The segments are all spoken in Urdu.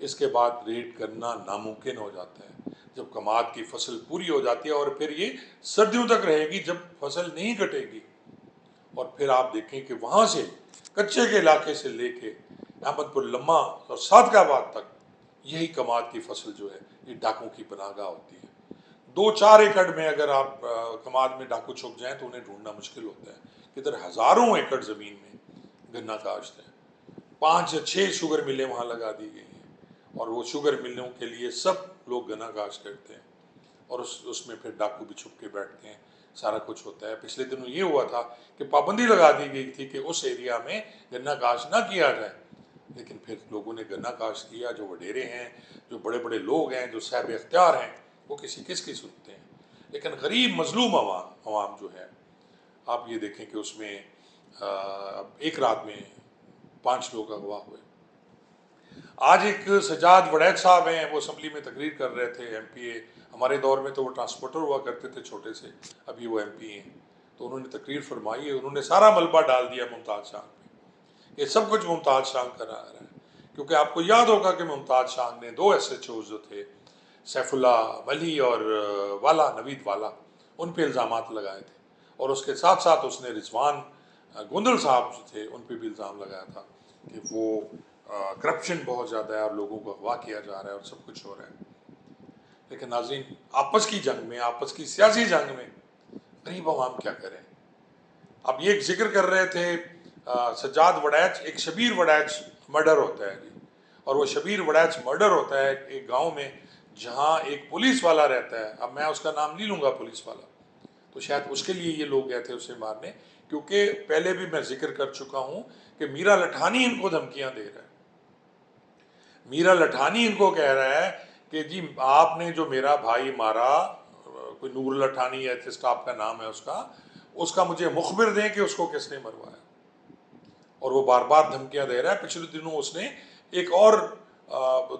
اس کے بعد ریڈ کرنا ناممکن ہو جاتا ہے جب کماد کی فصل پوری ہو جاتی ہے، اور پھر یہ سردیوں تک رہے گی جب فصل نہیں کٹے گی۔ اور پھر آپ دیکھیں کہ وہاں سے کچے کے علاقے سے لے کے احمد پور لمہ اور صادق آباد تک یہی کماد کی فصل جو ہے یہ ڈاکوں کی پناہ گاہ ہوتی ہے۔ 2-4 ایکڑ میں اگر آپ کماد میں ڈاکو چھپ جائیں تو انہیں ڈھونڈنا مشکل ہوتا ہے۔ ادھر ہزاروں ایکڑ زمین میں گنا کاشت ہے، 5 یا 6 شوگر ملیں وہاں لگا دی گئی ہیں، اور وہ شوگر ملوں کے لیے سب لوگ گنا کاشت کرتے ہیں، اور اس میں پھر ڈاکو بھی چھپ کے بیٹھتے ہیں، سارا کچھ ہوتا ہے۔ پچھلے دنوں یہ ہوا تھا کہ پابندی لگا دی گئی تھی کہ اس ایریا میں گنا کاشت نہ کیا جائے، لیکن پھر لوگوں نے گنا کاشت کیا۔ جو وڈیرے ہیں، جو بڑے بڑے لوگ ہیں، جو صاحب اختیار ہیں، وہ کس کی سنتے ہیں؟ لیکن غریب مظلوم عوام جو ہے، آپ یہ دیکھیں کہ اس میں ایک رات میں 5 لوگ اغوا ہوئے۔ آج ایک سجاد وڑیچ صاحب ہیں، وہ اسمبلی میں تقریر کر رہے تھے، ایم پی اے، ہمارے دور میں تو وہ ٹرانسپورٹر ہوا کرتے تھے چھوٹے سے، ابھی وہ ایم پی ہیں، تو انہوں نے تقریر فرمائی ہے، انہوں نے سارا ملبہ ڈال دیا ممتاز شاہ پہ۔ یہ سب کچھ ممتاز شاہ کرا رہا ہے، کیونکہ آپ کو یاد ہوگا کہ ممتاز شاہ نے 2 ایس ایچ اوز جو تھے، سیف اللہ ولی اور والا نوید والا، ان پہ الزامات لگائے تھے، اور اس کے ساتھ ساتھ اس نے رضوان گوندل صاحب جو تھے ان پہ بھی الزام لگایا تھا کہ وہ کرپشن بہت زیادہ ہے اور لوگوں کو اغوا کیا جا رہا ہے اور سب کچھ ہو رہا ہے۔ لیکن ناظرین، آپس کی جنگ میں، آپس کی سیاسی جنگ میں غریب عوام کیا کریں؟ اب یہ ایک ذکر کر رہے تھے سجاد وڑیچ، ایک شبیر وڑیچ مرڈر ہوتا ہے جی، اور وہ شبیر وڑیچ مرڈر ہوتا ہے ایک گاؤں میں جہاں ایک پولیس والا رہتا ہے۔ اب میں اس کا نام نہیں لوں گا، پولیس والا، تو شاید اس کے لیے یہ لوگ گئے تھے اسے مارنے، کیونکہ پہلے بھی میں ذکر کر چکا ہوں کہ میرا لٹھانی ان کو دھمکیاں دے رہا ہے۔ میرا لٹھانی ان کو کہہ رہا ہے کہ جی آپ نے جو میرا بھائی مارا، کوئی نور لٹھانی ہے جس کا آپ کا نام ہے، اس کا مجھے مخبر دیں کہ اس کو کس نے مروایا، اور وہ بار بار دھمکیاں دے رہا ہے۔ پچھلے دنوں اس نے ایک اور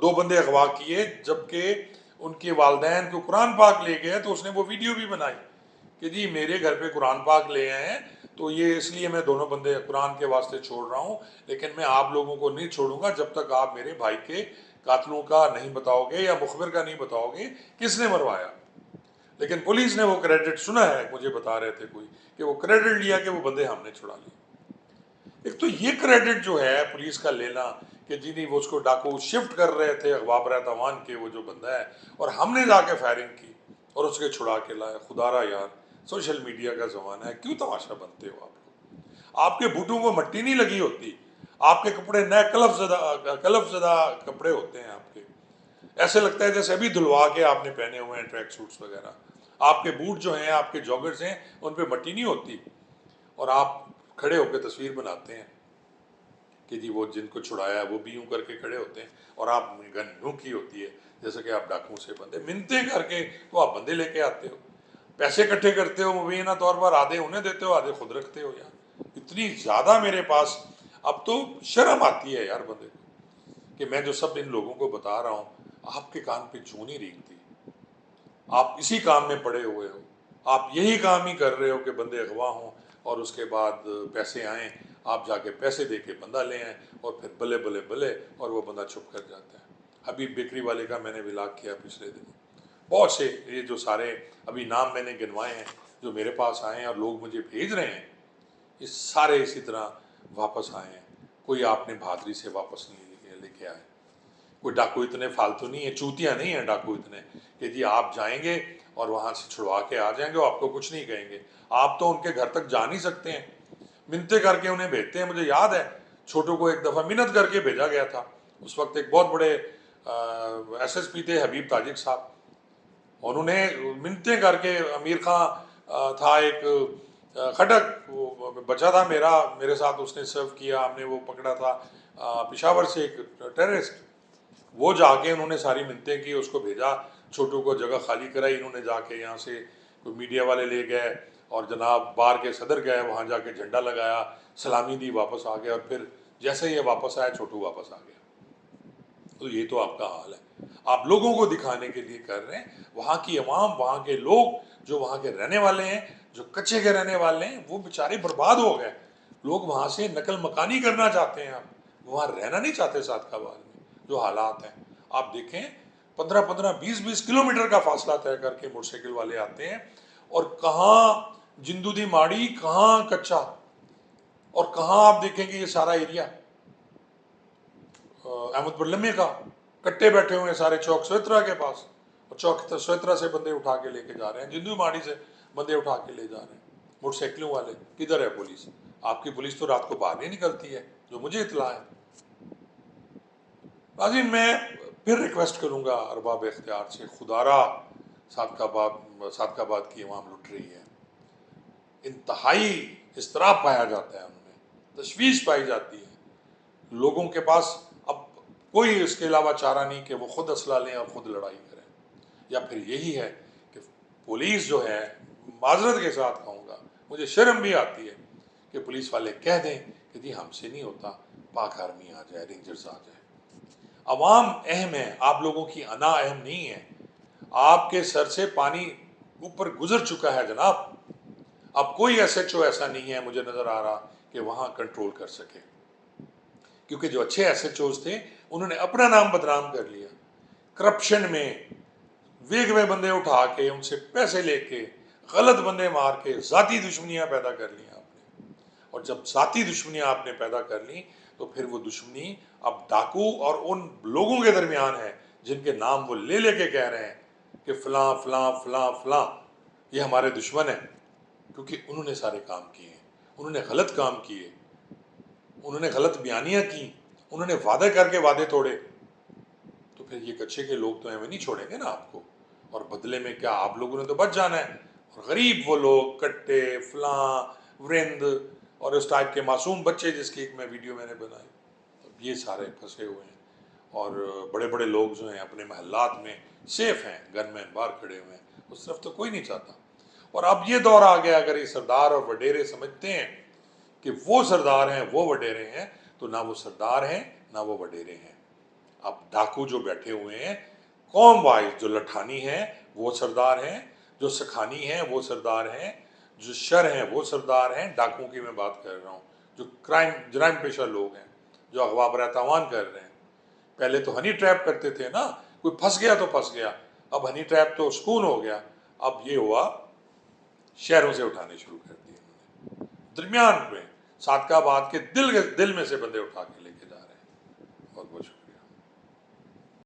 2 بندے اغوا کیے، جبکہ ان کے والدین کو قرآن پاک لے گئے، تو اس نے وہ ویڈیو بھی بنائی کہ جی میرے گھر پہ قرآن پاک لے آئے ہیں، تو یہ اس لیے میں دونوں بندے قرآن کے واسطے چھوڑ رہا ہوں، لیکن میں آپ لوگوں کو نہیں چھوڑوں گا جب تک آپ میرے بھائی کے قاتلوں کا نہیں بتاؤ گے یا مخبر کا نہیں بتاؤ گے کس نے مروایا۔ لیکن پولیس نے وہ کریڈٹ سنا ہے، مجھے بتا رہے تھے کوئی، کہ وہ کریڈٹ لیا کہ وہ بندے ہم نے چھڑا لیے۔ ایک تو یہ کریڈٹ جو ہے پولیس کا لینا کہ جی نہیں، وہ اس کو ڈاکو شفٹ کر رہے تھے اغوا برادوان کے، وہ جو بندہ ہے، اور ہم نے جا کے فائرنگ کی اور اس کے چھڑا کے لائے۔ خدا را یار، سوشل میڈیا کا زمانہ ہے، کیوں تماشا بنتے ہو آپ لوگ؟ آپ کے بوٹوں کو مٹی نہیں لگی ہوتی، آپ کے کپڑے نئے کلف زدہ کپڑے ہوتے ہیں آپ کے، ایسے لگتا ہے جیسے ابھی دھلوا کے آپ نے پہنے ہوئے ہیں ٹریک سوٹس وغیرہ۔ آپ کے بوٹ جو ہیں، آپ کے جاگرز ہیں، ان پہ مٹی نہیں ہوتی، اور آپ کھڑے ہو کے تصویر بناتے ہیں کہ جی وہ جن کو چھڑایا ہے وہ بھی یوں کر کے کھڑے ہوتے ہیں، اور آپ گن یوں کی ہوتی ہے جیسے کہ آپ ڈاکوں سے بندے منتیں کر کے تو آپ بندے لے کے آتے ہو، پیسے اکٹھے کرتے ہو مبینہ طور پر، آدھے انہیں دیتے ہو آدھے خود رکھتے ہو۔ یار اتنی زیادہ میرے پاس اب تو شرم آتی ہے یار بندے کو، کہ میں جو سب ان لوگوں کو بتا رہا ہوں آپ کے کان پہ چوں نہیں ریگتی؟ آپ اسی کام میں پڑے ہوئے ہو، آپ یہی کام ہی کر رہے ہو کہ بندے اغوا ہوں اور اس کے بعد پیسے آئیں، آپ جا کے پیسے دے کے بندہ لے آئیں، اور پھر بلے بلے بلے اور وہ بندہ چھپ کر جاتا ہے۔ حبیب بیکری والے کا میں نے ولاگ کیا پچھلے دن، بہت سے یہ جو سارے ابھی نام میں نے گنوائے ہیں جو میرے پاس آئے ہیں اور لوگ مجھے بھیج رہے ہیں، یہ سارے اسی طرح واپس آئے ہیں۔ کوئی آپ نے بہادری سے واپس نہیں لے کے آئے۔ کوئی ڈاکو اتنے فالتو نہیں ہیں، چوتیاں نہیں ہیں ڈاکو اتنے کہ جی آپ جائیں گے اور وہاں سے چھڑوا کے آ جائیں گے، آپ کو کچھ نہیں کہیں گے۔ آپ تو ان کے گھر تک جا نہیں سکتے ہیں، منتیں کر کے انہیں بھیجتے ہیں۔ مجھے یاد ہے چھوٹوں کو ایک دفعہ منت کر کے بھیجا گیا تھا، اس وقت ایک بہت بڑے ایس ایس پی تھے حبیب تاجک صاحب، انہوں نے منتیں کر کے، امیر خان تھا ایک کھٹک، وہ بچہ تھا میرے ساتھ اس نے سرو کیا، ہم نے وہ پکڑا تھا پشاور سے ایک ٹیررسٹ، وہ جا کے انہوں نے ساری منتیں کی، اس کو بھیجا، چھوٹوں کو جگہ خالی کرائی انہوں نے جا کے، یہاں سے کوئی میڈیا والے لے گئے اور جناب بار کے صدر گئے، وہاں جا کے جھنڈا لگایا، سلامی دی، واپس آ گئے، اور پھر جیسے یہ واپس آیا چھوٹو واپس آ گیا۔ تو یہ تو آپ کا حال ہے، آپ لوگوں کو دکھانے کے لیے کر رہے ہیں۔ وہاں کی عوام، وہاں کے لوگ جو وہاں کے رہنے والے ہیں، جو کچے کے رہنے والے ہیں، وہ بیچارے برباد ہو گئے۔ لوگ وہاں سے نقل مکانی کرنا چاہتے ہیں، آپ وہاں رہنا نہیں چاہتے۔ صادق آباد میں جو حالات ہیں، آپ دیکھیں 15-20 کلومیٹر کا فاصلہ طے کر کے موٹر سائیکل والے آتے ہیں، اور کہاں جندو دی ماڑی، کہاں کچا، اور کہاں آپ دیکھیں گے یہ سارا ایریا احمد پر لمحے کا کٹے بیٹھے ہوئے ہیں سارے چوک سویترا کے پاس، اور چوک سویترا سے بندے اٹھا کے لے کے جا رہے ہیں، جندو ماڑی سے بندے اٹھا کے لے جا رہے ہیں موٹر سائیکلوں والے۔ کدھر ہے پولیس؟ آپ کی پولیس تو رات کو باہر نہیں نکلتی ہے جو مجھے اطلاع ہے۔ ناظرین، میں پھر ریکویسٹ کروں گا ارباب اختیار سے، خدا را صادق آباد کی عوام لٹ رہی ہے، انتہائی اضطراب پایا جاتا ہے ان میں، تشویش پائی جاتی ہے، لوگوں کے پاس اب کوئی اس کے علاوہ چارہ نہیں کہ وہ خود اسلحہ لیں اور خود لڑائی کریں، یا پھر یہی ہے کہ پولیس جو ہے، معذرت کے ساتھ کہوں گا، مجھے شرم بھی آتی ہے کہ پولیس والے کہہ دیں کہ جی ہم سے نہیں ہوتا، پاک آرمی آ جائے، رینجرز آ جائے۔ عوام اہم ہے، آپ لوگوں کی انا اہم نہیں ہے۔ آپ کے سر سے پانی اوپر گزر چکا ہے جناب، اب کوئی ایس ایچ او ایسا نہیں ہے مجھے نظر آ رہا کہ وہاں کنٹرول کر سکے، کیونکہ جو اچھے ایس ایچ اوز تھے انہوں نے اپنا نام بدنام کر لیا، کرپشن میں ویگ میں بندے اٹھا کے ان سے پیسے لے کے غلط بندے مار کے ذاتی دشمنیاں پیدا کر لیں آپ نے، اور جب ذاتی دشمنیاں آپ نے پیدا کر لیں تو پھر وہ دشمنی اب ڈاکو اور ان لوگوں کے درمیان ہے جن کے نام وہ لے لے کے کہہ رہے ہیں کہ فلاں فلاں فلاں فلاں یہ ہمارے دشمن ہیں، کیونکہ انہوں نے سارے کام کیے ہیں، انہوں نے غلط کام کیے، انہوں نے غلط بیانیاں کی، انہوں نے وعدے کر کے وعدے توڑے، تو پھر یہ کچے کے لوگ تو ایویں نہیں چھوڑیں گے نا آپ کو، اور بدلے میں کیا آپ لوگوں نے تو بچ جانا ہے، اور غریب وہ لوگ کٹے فلاں ورند اور اس ٹائپ کے معصوم بچے جس کی ایک ویڈیو میں نے بنائی، یہ سارے پھنسے ہوئے ہیں، اور بڑے بڑے لوگ جو ہیں اپنے محلات میں سیف ہیں، گن مین باہر کھڑے ہوئے ہیں، اس طرف تو کوئی نہیں چاہتا۔ اور اب یہ دور آ گیا، اگر یہ سردار اور وڈیرے سمجھتے ہیں کہ وہ سردار ہیں وہ وڈیرے ہیں، تو نہ وہ سردار ہیں نہ وہ وڈیرے ہیں۔ اب ڈاکو جو بیٹھے ہوئے ہیں قوم وائز، جو لٹھانی ہیں وہ سردار ہیں، جو سکھانی ہیں وہ سردار ہیں، جو شر ہیں وہ سردار ہیں، ڈاکوں کی میں بات کر رہا ہوں، جو جرائم پیشہ لوگ ہیں، جو اغوا برائے تاوان کر رہے ہیں۔ پہلے تو ہنی ٹریپ کرتے تھے نا، کوئی پھنس گیا تو پھنس گیا، اب ہنی ٹریپ تو سکون ہو گیا، اب یہ ہوا شہروں سے اٹھانے شروع کر دیے انہوں نے، درمیان میں صادق آباد کے دل میں سے بندے اٹھا کے